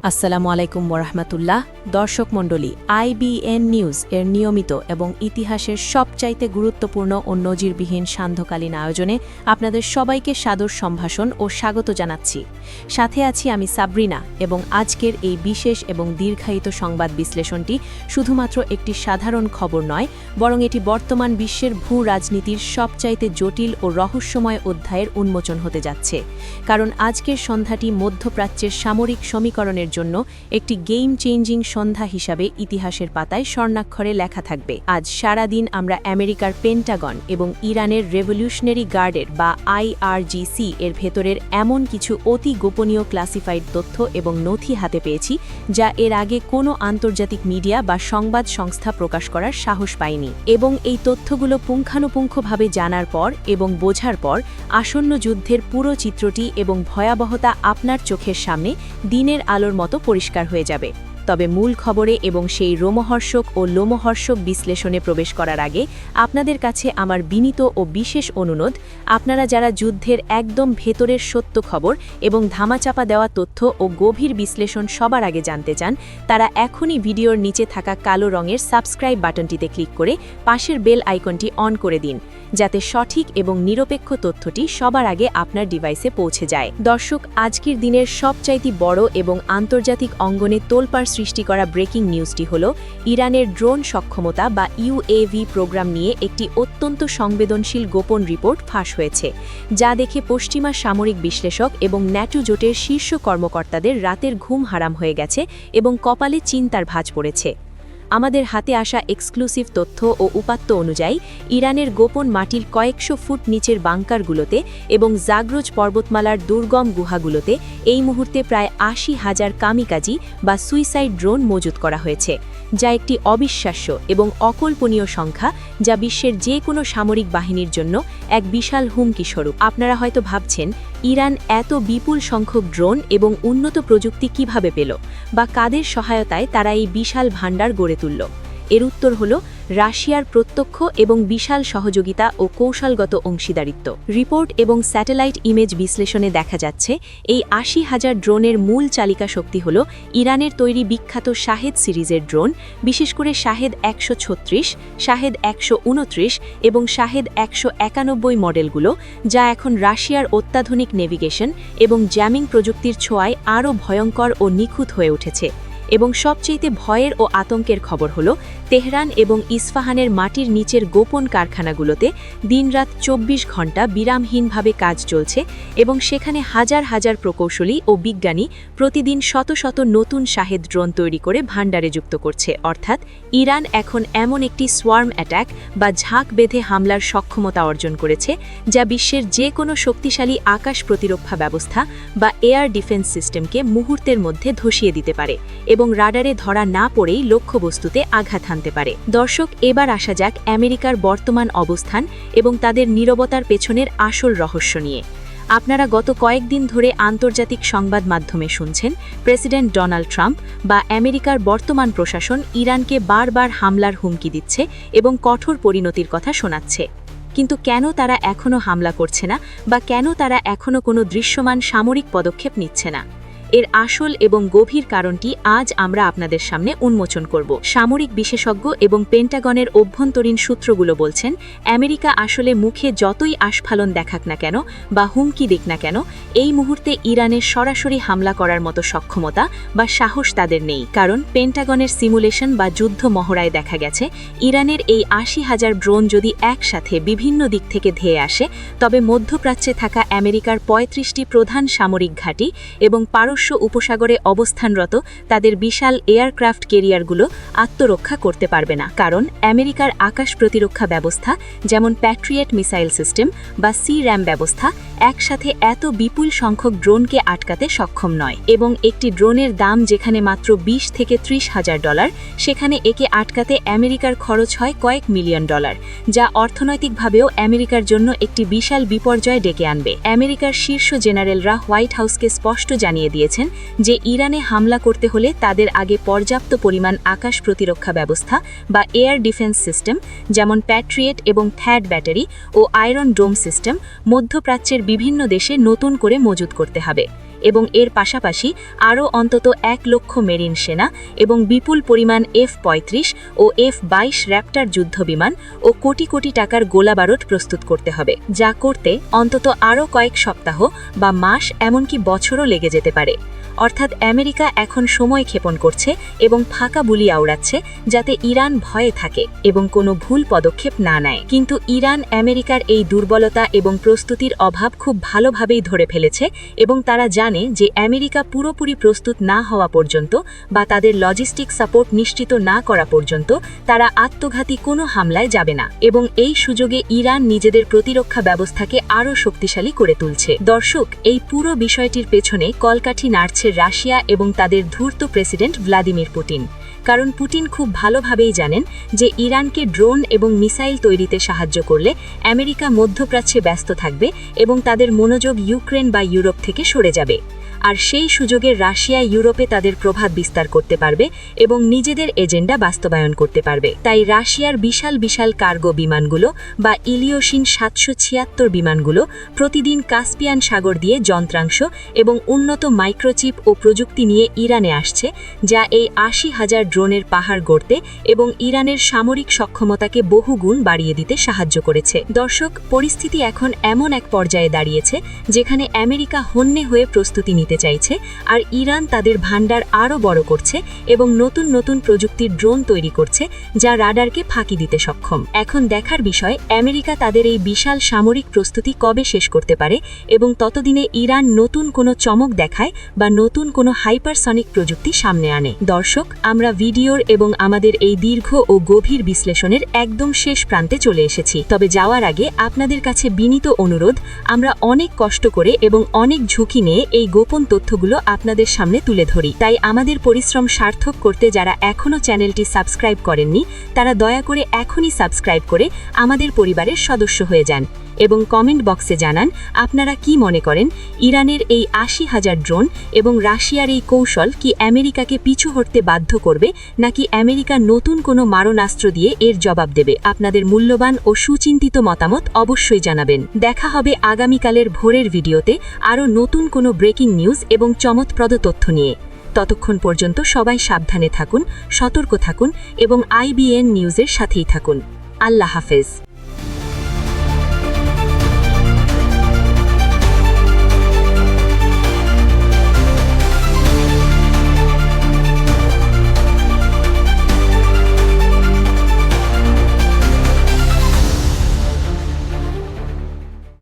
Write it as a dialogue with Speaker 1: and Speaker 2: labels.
Speaker 1: আসসালামু আলাইকুম ওরহমতুল্লাহ। দর্শক মণ্ডলী, IBN নিউজ এর নিয়মিত এবং ইতিহাসের সবচাইতে গুরুত্বপূর্ণ ও নজিরবিহীন সান্ধ্যকালীন আয়োজনে আপনাদের সবাইকে সাদর সম্ভাষণ ও স্বাগত জানাচ্ছি। সাথে আছি আমি সাবরিনা এবং আজকের এই বিশেষ এবং দীর্ঘায়িত সংবাদ বিশ্লেষণটি শুধুমাত্র একটি সাধারণ খবর নয়, বরং এটি বর্তমান বিশ্বের ভূ রাজনীতির সবচাইতে জটিল ও রহস্যময় অধ্যায়ের উন্মোচন হতে যাচ্ছে। কারণ আজকের সন্ধ্যাটি মধ্যপ্রাচ্যের সামরিক সমীকরণের জন্য একটি গেম চেঞ্জিং সন্ধ্যা হিসাবে ইতিহাসের পাতায় স্বর্ণাক্ষরে লেখা থাকবে। আজ সারা দিন আমরা আমেরিকার পেন্টাগন এবং ইরানের রেভলিউশনারি গার্ডের বা IRGC এর ভেতরের এমন কিছু অতি গোপনীয় ক্লাসিফাইড তথ্য এবং নথি হাতে পেয়েছি, যা এর আগে কোনো আন্তর্জাতিক মিডিয়া বা সংবাদ সংস্থা প্রকাশ করার সাহস পায়নি। এবং এই তথ্যগুলো পুঙ্খানুপুঙ্খভাবে জানার পর এবং বোঝার পর আসন্ন যুদ্ধের পুরো চিত্রটি এবং ভয়াবহতা আপনার চোখের সামনে দিনের আলোর মতো পরিষ্কার হয়ে যাবে। তবে মূল খবরে এবং সেই রোমহর্ষক ও লোমহর্ষক বিশ্লেষণে প্রবেশ করার আগে আপনাদের কাছে আমার বিনীত ও বিশেষ অনুরোধ, আপনারা যারা যুদ্ধের একদম ভেতরের সত্য খবর এবং ধামাচাপা দেওয়া তথ্য ও গভীর বিশ্লেষণ সবার আগে জানতে চান, তারা এখনই ভিডিওর নিচে থাকা কালো রঙের সাবস্ক্রাইব বাটনটিতে ক্লিক করে পাশের বেল আইকনটি অন করে দিন, যাতে সঠিক এবং নিরপেক্ষ তথ্যটি সবার আগে আপনার ডিভাইসে পৌঁছে যায়। দর্শক, আজকের দিনের সবচাইতে বড় এবং আন্তর্জাতিক অঙ্গনে তোলপাড় সৃষ্টি করা ব্রেকিং নিউজটি হল ইরানের ড্রোন সক্ষমতা বা UAV প্রোগ্রাম নিয়ে একটি অত্যন্ত সংবেদনশীল গোপন রিপোর্ট ফাঁস হয়েছে, যা দেখে পশ্চিমা সামরিক বিশ্লেষক এবং ন্যাটো জোটের শীর্ষ কর্মকর্তাদের রাতের ঘুম হারাম হয়ে গেছে এবং কপালে চিন্তার ভাঁজ পড়েছে। আমাদের হাতে আসা এক্সক্লুসিভ তথ্য ও উপাত্ত অনুযায়ী ইরানের গোপন মাটির কয়েকশো ফুট নিচের বাংকারগুলোতে এবং জাগ্রজ পর্বতমালার দুর্গম গুহাগুলোতে এই মুহূর্তে প্রায় ৮০,০০০ কামিকাজি বা সুইসাইড ড্রোন মজুত করা হয়েছে, যা একটি অবিশ্বাস্য এবং অকল্পনীয় সংখ্যা, যা বিশ্বের যে কোনো সামরিক বাহিনীর জন্য এক বিশাল হুমকি স্বরূপ। আপনারা হয়তো ভাবছেন, ইরান এত বিপুল সংখ্যক ড্রোন এবং উন্নত প্রযুক্তি কিভাবে পেল, বা কাদের সহায়তায় তারা এই বিশাল ভাণ্ডার গড়ে তুলল? এর উত্তর হল রাশিয়ার প্রত্যক্ষ এবং বিশাল সহযোগিতা ও কৌশলগত অংশীদারিত্ব। রিপোর্ট এবং স্যাটেলাইট ইমেজ বিশ্লেষণে দেখা যাচ্ছে, এই ৮০,০০০ ড্রোনের মূল চালিকা শক্তি হল ইরানের তৈরি বিখ্যাত শাহেদ সিরিজের ড্রোন, বিশেষ করে শাহেদ ১৩৬, শাহেদ ১২৯ এবং শাহেদ ১৯১ মডেলগুলো, যা এখন রাশিয়ার অত্যাধুনিক নেভিগেশন এবং জ্যামিং প্রযুক্তির ছোঁয়ায় আরও ভয়ঙ্কর ও নিখুঁত হয়ে উঠেছে। এবং সবচেয়ে ভয়ের ও আতঙ্কের খবর হল, তেহরান এবং ইস্পাহানের মাটির নিচের গোপন কারখানাগুলোতে দিনরাত ২৪ ঘণ্টা বিরামহীনভাবে কাজ চলছে এবং সেখানে হাজার হাজার প্রকৌশলী ও বিজ্ঞানী প্রতিদিন শত শত নতুন শাহেদ ড্রোন তৈরি করে ভাণ্ডারে যুক্ত করছে। অর্থাৎ ইরান এখন এমন একটি সোয়ার্ম অ্যাটাক বা ঝাঁক বেঁধে হামলার সক্ষমতা অর্জন করেছে, যা বিশ্বের যে কোনো শক্তিশালী আকাশ প্রতিরক্ষা ব্যবস্থা বা এয়ার ডিফেন্স সিস্টেমকে মুহূর্তের মধ্যে ধসিয়ে দিতে পারে এবং রাডারে ধরা না পড়েই লক্ষ্যবস্তুতে আঘাত হানতে পারে। দর্শক, এবার আসা যাক আমেরিকার বর্তমান অবস্থান এবং তাদের নীরবতার পেছনের আসল রহস্য নিয়ে। আপনারা গত কয়েকদিন ধরে আন্তর্জাতিক সংবাদ মাধ্যমে শুনছেন, প্রেসিডেন্ট ডোনাল্ড ট্রাম্প বা আমেরিকার বর্তমান প্রশাসন ইরানকে বারবার হামলার হুমকি দিচ্ছে এবং কঠোর পরিণতির কথা শোনাচ্ছে। কিন্তু কেন তারা এখনও হামলা করছে না, বা কেন তারা এখনও কোনো দৃশ্যমান সামরিক পদক্ষেপ নিচ্ছে না? এর আসল এবং গভীর কারণটি আজ আমরা আপনাদের সামনে উন্মোচন করব। সামরিক বিশেষজ্ঞ এবং পেন্টাগনের অভ্যন্তরীণ সূত্রগুলো বলছেন, আমেরিকা আসলে মুখে যতই আস্ফালন দেখাক না কেন বা হুমকি দিক না কেন, এই মুহূর্তে ইরানের সরাসরি হামলা করার মতো সক্ষমতা বা সাহস তাদের নেই। কারণ পেন্টাগনের সিমুলেশন বা যুদ্ধ মহড়ায় দেখা গেছে, ইরানের এই ৮০,০০০ ড্রোন যদি একসাথে বিভিন্ন দিক থেকে ধেয়ে আসে, তবে মধ্যপ্রাচ্যে থাকা আমেরিকার ৩৫টি প্রধান সামরিক ঘাঁটি এবং পারস্য উপসাগরে অবস্থানরত তাদের বিশাল এয়ারক্রাফট ক্যারিয়ারগুলো আত্মরক্ষা করতে পারবে না। কারণ আমেরিকার আকাশ প্রতিরক্ষা ব্যবস্থা, যেমন প্যাট্রিয়েট মিসাইল সিস্টেম বা C-RAM ব্যবস্থা, একসাথে এত বিপুল সংখ্যক ড্রোনকে আটকাতে সক্ষম নয়। এবং একটি ড্রোনের দাম যেখানে মাত্র $20 থেকে $30,000, সেখানে একে আটকাতে আমেরিকার খরচ হয় কয়েক মিলিয়ন ডলার, যা অর্থনৈতিকভাবেও আমেরিকার জন্য একটি বিশাল বিপর্যয় ডেকে আনবে। আমেরিকার শীর্ষ জেনারেলরা হোয়াইট হাউসকে স্পষ্ট জানিয়ে দিয়েছেন যে ইরানে হামলা করতে হলে তাদের আগে পর্যাপ্ত পরিমাণ আকাশ প্রতিরক্ষা ব্যবস্থা বা এয়ার ডিফেন্স সিস্টেম, যেমন প্যাট্রিয়েট এবং থ্যাড ব্যাটারি ও আয়রন ডোম সিস্টেম, মধ্যপ্রাচ্যের বিভিন্ন দেশে নতুন করে মজুত করতে হবে। এবং এর পাশাপাশি আরও অন্তত 1 লক্ষ মেরিন সেনা এবং বিপুল পরিমাণ F-35 ও F-22 র্যাপ্টার যুদ্ধবিমান ও কোটি কোটি টাকার গোলাবারুদ প্রস্তুত করতে হবে, যা করতে অন্তত আরও কয়েক সপ্তাহ বা মাস এমনকি বছরও লেগে যেতে পারে। অর্থাৎ আমেরিকা এখন সময় ক্ষেপণ করছে এবং ফাঁকা বুলি আওড়াচ্ছে যাতে ইরান ভয়ে থাকে এবং কোনো ভুল পদক্ষেপ না নেয়। কিন্তু ইরান আমেরিকার এই দুর্বলতা এবং প্রস্তুতির অভাব খুব ভালোভাবেই ধরে ফেলেছে এবং তারা জানে যে আমেরিকা পুরোপুরি প্রস্তুত না হওয়া পর্যন্ত বা তাদের লজিস্টিক সাপোর্ট নিশ্চিত না করা পর্যন্ত তারা আত্মঘাতী কোনো হামলায় যাবে না এবং এই সুযোগে ইরান নিজেদের প্রতিরক্ষা ব্যবস্থাকে আরও শক্তিশালী করে তুলছে। দর্শক, এই পুরো বিষয়টির পেছনে কলকাঠি নাড়ছে রাশিয়া এবং তাদের ধূর্ত প্রেসিডেন্ট ভ্লাদিমির পুতিন। কারণ পুতিন খুব ভালোভাবেই জানেন যে ইরানকে ড্রোন এবং মিসাইল তৈরিতে সাহায্য করলে আমেরিকা মধ্যপ্রাচ্যে ব্যস্ত থাকবে এবং তাদের মনোযোগ ইউক্রেন বা ইউরোপ থেকে সরে যাবে। আর সেই সুযোগে রাশিয়া ইউরোপে তাদের প্রভাব বিস্তার করতে পারবে এবং নিজেদের এজেন্ডা বাস্তবায়ন করতে পারবে। তাই রাশিয়ার বিশাল বিশাল কার্গো বিমানগুলো বা ইলিওসিন 776 বিমানগুলো প্রতিদিন কাস্পিয়ান সাগর দিয়ে যন্ত্রাংশ এবং উন্নত মাইক্রোচিপ ও প্রযুক্তি নিয়ে ইরানে আসছে, যা এই 80,000 ড্রোনের পাহাড় গড়তে এবং ইরানের সামরিক সক্ষমতাকে বহুগুণ বাড়িয়ে দিতে সাহায্য করেছে। দর্শক, পরিস্থিতি এখন এমন এক পর্যায়ে দাঁড়িয়েছে যেখানে আমেরিকা হন্যে হয়ে প্রস্তুতি নিতে চাইছে আর ইরান তাদের ভান্ডার আরও বড় করছে এবং নতুন নতুন প্রযুক্তির ড্রোন তৈরি করছে যা রাডারকে ফাঁকি দিতে সক্ষম। এখন দেখার বিষয় আমেরিকা তাদের এই বিশাল সামরিক প্রস্তুতি কবে শেষ করতে পারে এবং ততদিনে ইরান নতুন কোনো চমক দেখায় বা নতুন কোনো হাইপারসনিক প্রযুক্তি সামনে আনে। দর্শক, আমরা ভিডিওর এবং আমাদের এই দীর্ঘ ও গভীর বিশ্লেষণের একদম শেষ প্রান্তে চলে এসেছি। তবে যাওয়ার আগে আপনাদের কাছে বিনীত অনুরোধ, আমরা অনেক কষ্ট করে এবং অনেক ঝুঁকি নিয়ে এই গোপন তথ্যগুলো আপনাদের সামনে তুলে ধরি। তাই আমাদের পরিশ্রম সার্থক করতে যারা এখনও চ্যানেলটি সাবস্ক্রাইব করেননি তারা দয়া করে এখনই সাবস্ক্রাইব করে আমাদের পরিবারের সদস্য হয়ে যান এবং কমেন্ট বক্সে জানান আপনারা কি মনে করেন ইরানের এই 80,000 ড্রোন এবং রাশিয়ার এই কৌশল কি আমেরিকাকে পিছু হটতে বাধ্য করবে নাকি আমেরিকা নতুন কোনো মারণাস্ত্র দিয়ে এর জবাব দেবে। আপনাদের মূল্যবান ও সুচিন্তিত মতামত অবশ্যই জানাবেন। দেখা হবে আগামীকালের ভোরের ভিডিওতে আরও নতুন কোনো ব্রেকিং নিউজ এবং চমকপ্রদ তথ্য নিয়ে। ততক্ষণ পর্যন্ত সবাই সাবধানে থাকুন, সতর্ক থাকুন এবং IBN নিউজের সাথেই থাকুন। আল্লাহ হাফেজ।